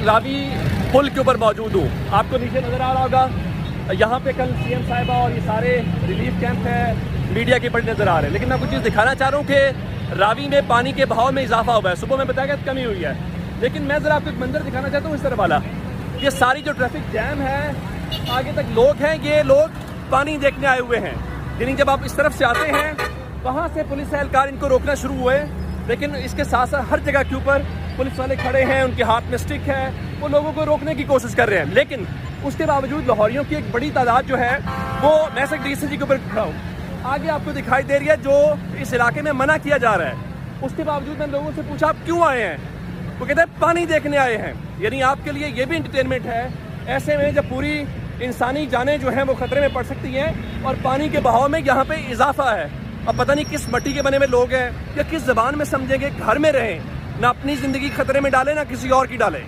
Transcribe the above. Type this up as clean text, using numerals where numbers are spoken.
रावी पुल के ऊपर मौजूद हूँ। आपको नीचे नज़र आ रहा होगा, यहाँ पे कल सीएम साहिबा और ये सारे रिलीफ कैंप है, मीडिया के बड़े नज़र आ रहे हैं। लेकिन मैं कुछ चीज़ दिखाना चाह रहा हूँ कि रावी में पानी के बहाव में इजाफा हुआ है। सुबह में बताया गया कमी हुई है, लेकिन मैं ज़रा आपको एक मंजर दिखाना चाहता हूँ इस तरह वाला। ये सारी जो ट्रैफिक जैम है, आगे तक लोग हैं, ये लोग पानी देखने आए हुए हैं। यानी जब आप इस तरफ से आते हैं, वहाँ से पुलिस एहलकार इनको रोकना शुरू हुए, लेकिन इसके साथ साथ हर जगह के ऊपर पुलिस वाले खड़े हैं, उनके हाथ में स्टिक है, वो लोगों को रोकने की कोशिश कर रहे हैं। लेकिन उसके बावजूद लाहौरियों की एक बड़ी तादाद जो है वो मैं से डीसीजी के ऊपर खड़ा हूँ, आगे आपको दिखाई दे रही है, जो इस इलाके में मना किया जा रहा है। उसके बावजूद मैंने लोगों से पूछा आप क्यों आए हैं, वो कहते हैं पानी देखने आए हैं। यानी आपके लिए ये भी इंटरटेनमेंट है, ऐसे में जब पूरी इंसानी जानें जो हैं वो खतरे में पड़ सकती हैं और पानी के बहाव में यहाँ पे इजाफा है। अब पता नहीं किस मट्टी के बने हुए लोग हैं या किस ज़बान में समझेंगे, घर में रहें, ना अपनी ज़िंदगी खतरे में डालें ना किसी और की डालें।